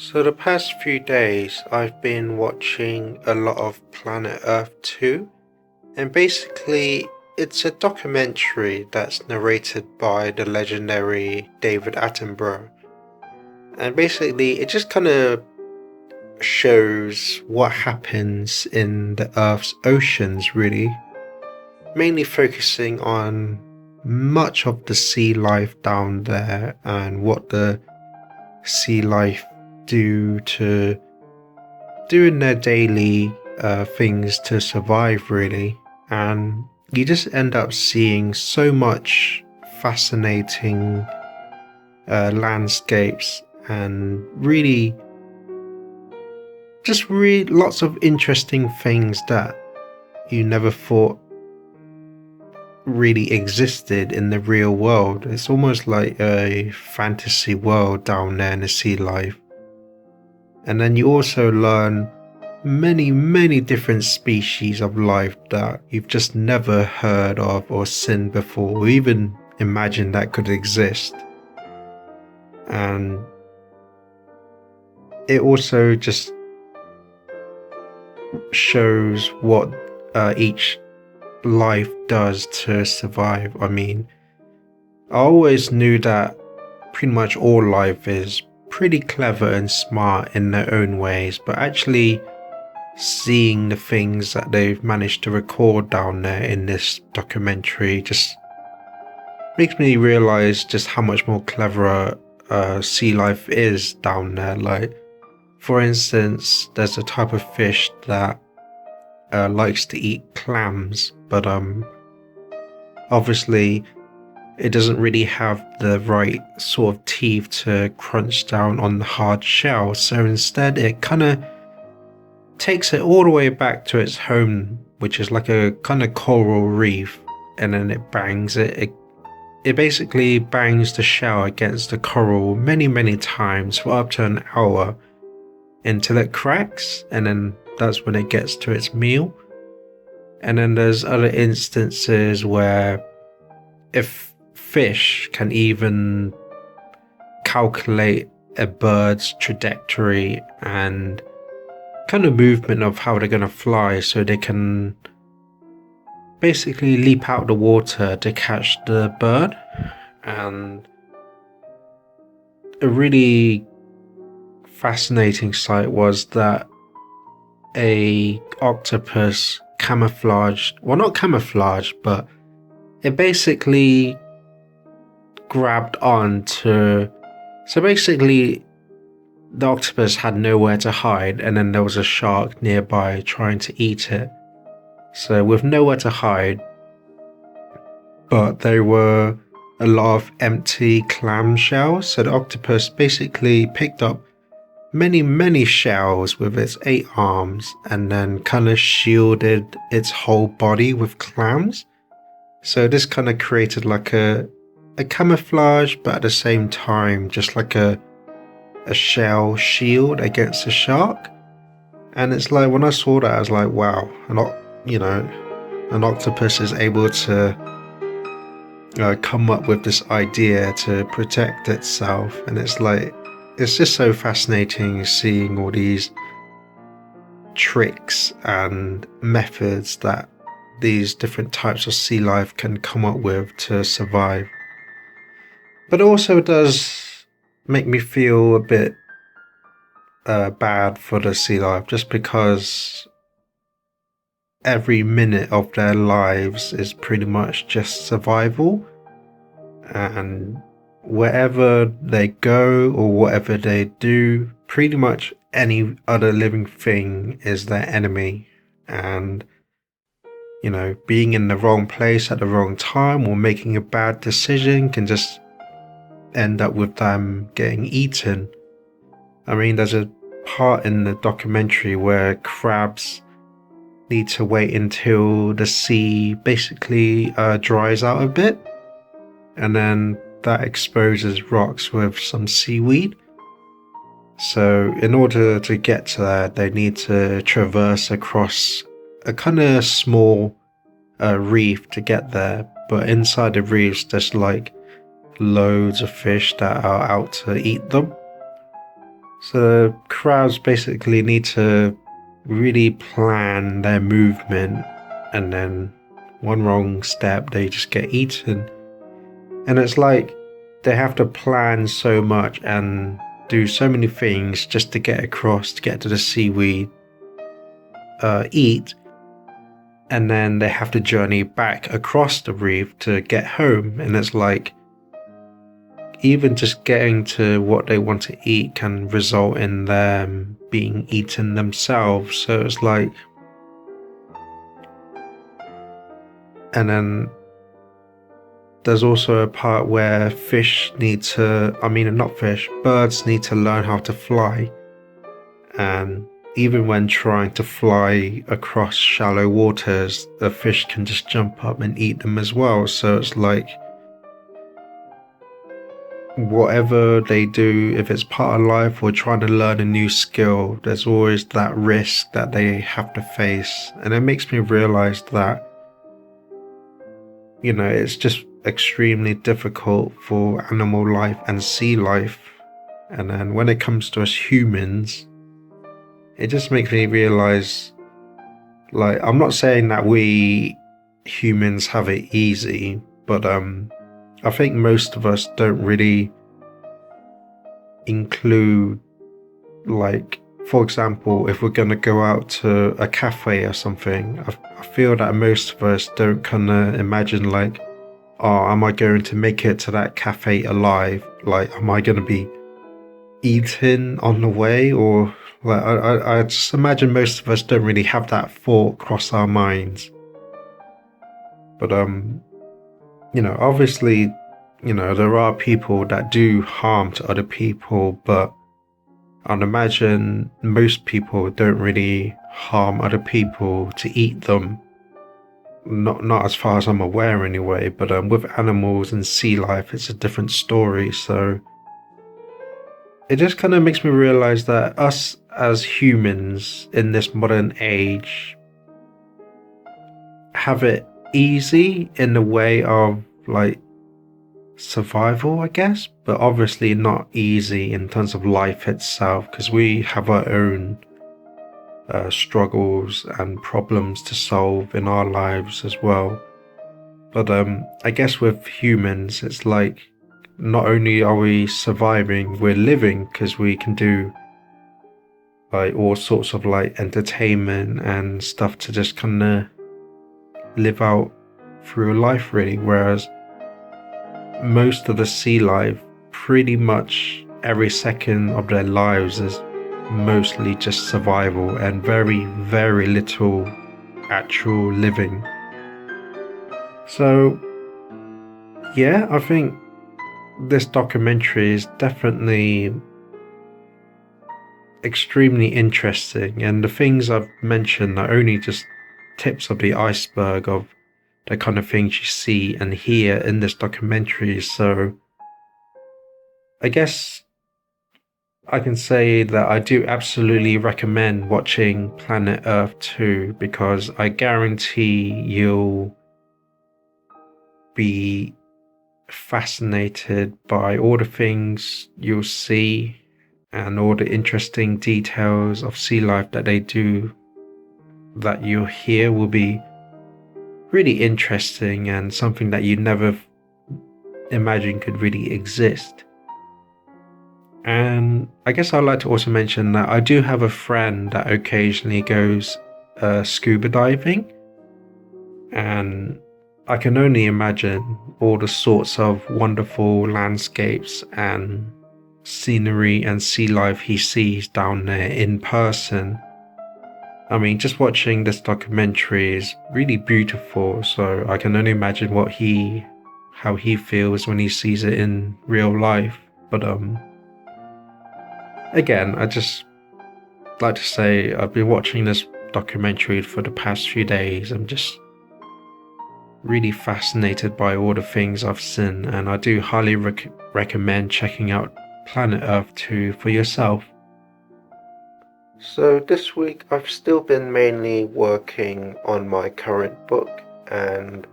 So the past few days I've been watching a lot of Planet Earth 2, and basically it's a documentary that's narrated by the legendary David Attenborough. And basically it just kind of shows what happens in the Earth's oceans, really, mainly focusing on much of the sea life down there and what the sea life do in their daily things to survive, really. And you just end up seeing so much fascinating landscapes and really lots of interesting things that you never thought really existed in the real world. It's almost like a fantasy world down there in the sea life. And then you also learn many different species of life that you've just never heard of or seen before, or even imagined that could exist. And it also just shows what each life does to survive. I mean, I always knew that pretty much all life is pretty clever and smart in their own ways, but actually seeing the things that they've managed to record down there in this documentary just makes me realize just how much more clever sea life is down there. Like, for instance, there's a type of fish that likes to eat clams, but obviously it doesn't really have the right sort of teeth to crunch down on the hard shell, so instead it kind of takes it all the way back to its home, which is like a kind of coral reef, and then it bangs it basically bangs the shell against the coral many times for up to an hour until it cracks, and then that's when it gets to its meal. And then there's other instances where if fish can even calculate a bird's trajectory and kind of movement of how they're going to fly, so they can basically leap out of the water to catch the bird. And a really fascinating sight was that a octopus not camouflaged, but it basically grabbed on to, so basically the octopus had nowhere to hide, and then there was a shark nearby trying to eat it. So with nowhere to hide, but there were a lot of empty clam shells, so the octopus basically picked up many shells with its 8 arms and then kind of shielded its whole body with clams. So this kind of created like a camouflage, but at the same time just like a shell shield against a shark. And it's like, when I saw that, I was like, wow, an octopus is able to come up with this idea to protect itself. And it's like, it's just so fascinating seeing all these tricks and methods that these different types of sea life can come up with to survive. But it also does make me feel a bit bad for the sea life, just because every minute of their lives is pretty much just survival, and wherever they go or whatever they do, pretty much any other living thing is their enemy. And being in the wrong place at the wrong time or making a bad decision can just end up with them getting eaten. I mean, there's a part in the documentary where crabs need to wait until the sea basically dries out a bit, and then that exposes rocks with some seaweed. So in order to get to that, they need to traverse across a kind of small reef to get there, but inside the reefs there's like loads of fish that are out to eat them. So the crowds basically need to really plan their movement, and then one wrong step, they just get eaten. And it's like they have to plan so much and do so many things just to get across, to get to the seaweed, eat, and then they have to journey back across the reef to get home. And it's like even just getting to what they want to eat can result in them being eaten themselves. So it's like, and then there's also a part where birds need to learn how to fly. And even when trying to fly across shallow waters, the fish can just jump up and eat them as well. So it's like, whatever they do, if it's part of life or trying to learn a new skill, there's always that risk that they have to face. And it makes me realize that, it's just extremely difficult for animal life and sea life. And then when it comes to us humans, it just makes me realize, like, I'm not saying that we humans have it easy, but I think most of us don't really include, like, for example, if we're going to go out to a cafe or something, I feel that most of us don't kind of imagine, like, oh, am I going to make it to that cafe alive? Like, am I going to be eaten on the way? Or, like, I just imagine most of us don't really have that thought cross our minds. But, obviously, there are people that do harm to other people, but I'd imagine most people don't really harm other people to eat them. Not as far as I'm aware anyway, but with animals and sea life, it's a different story. So it just kind of makes me realize that us as humans in this modern age have it easy in the way of, like, survival, I guess, but obviously not easy in terms of life itself, because we have our own struggles and problems to solve in our lives as well. But I guess with humans, it's like, not only are we surviving, we're living, because we can do like all sorts of like entertainment and stuff to just kind of live out through life, really. Whereas most of the sea life, pretty much every second of their lives is mostly just survival and very, very little actual living. So yeah, I think this documentary is definitely extremely interesting, and the things I've mentioned are only just tips of the iceberg of the kind of things you see and hear in this documentary. So I guess I can say that I do absolutely recommend watching Planet Earth 2, because I guarantee you'll be fascinated by all the things you'll see and all the interesting details of sea life that they do, that you'll hear, will be really interesting and something that you never imagined could really exist. And I guess I'd like to also mention that I do have a friend that occasionally goes scuba diving, and I can only imagine all the sorts of wonderful landscapes and scenery and sea life he sees down there in person. I mean, just watching this documentary is really beautiful, so I can only imagine how he feels when he sees it in real life. But again, I just like to say I've been watching this documentary for the past few days. I'm just really fascinated by all the things I've seen, and I do highly recommend checking out Planet Earth 2 for yourself. So this week I've still been mainly working on my current book, and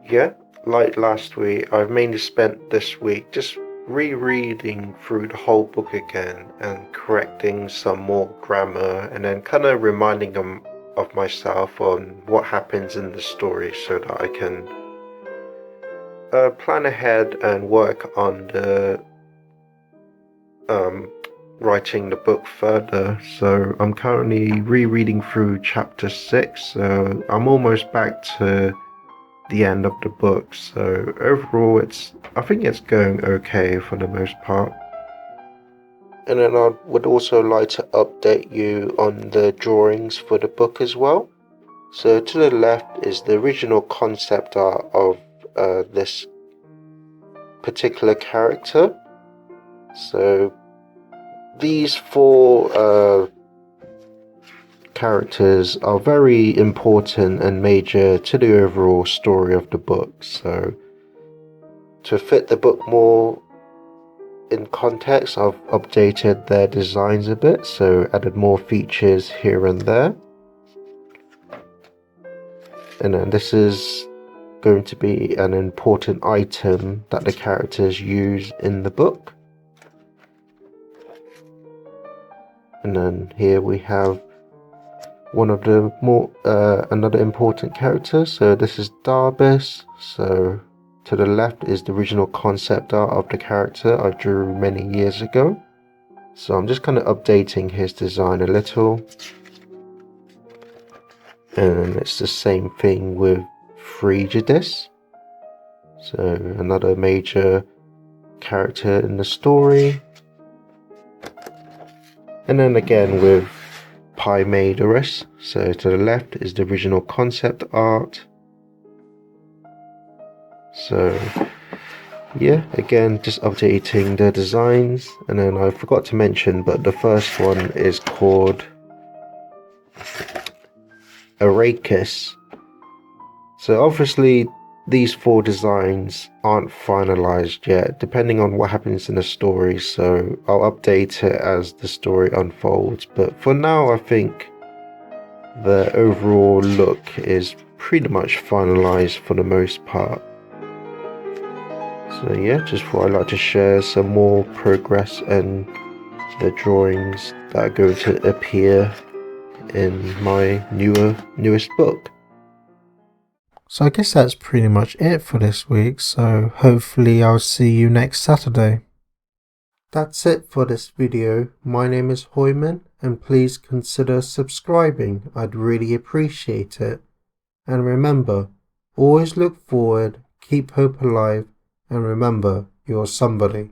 yeah, like last week, I've mainly spent this week just rereading through the whole book again and correcting some more grammar and then kind of reminding them of myself on what happens in the story so that I can plan ahead and work on the writing the book further. So I'm currently rereading through chapter 6, so I'm almost back to the end of the book. So overall I think it's going okay for the most part. And then I would also like to update you on the drawings for the book as well. So to the left is the original concept art of this particular character. So these 4 characters are very important and major to the overall story of the book. So to fit the book more in context, I've updated their designs a bit, so added more features here and there. And then this is going to be an important item that the characters use in the book. And then here we have one of the another important character. So this is Darbus. So to the left is the original concept art of the character I drew many years ago. So I'm just kind of updating his design a little. And it's the same thing with Frigidus. So another major character in the story. And then again with Pymaedorus. So to the left is the original concept art. So yeah, again just updating the designs. And then I forgot to mention, but the first one is called Arrakis. So obviously these 4 designs aren't finalized yet, depending on what happens in the story, so I'll update it as the story unfolds. But for now I think the overall look is pretty much finalized for the most part. So yeah, just thought I'd like to share some more progress and the drawings that are going to appear in my newest book. So I guess that's pretty much it for this week, so hopefully I'll see you next Saturday. That's it for this video. My name is Hoiman, and please consider subscribing, I'd really appreciate it. And remember, always look forward, keep hope alive, and remember, you're somebody.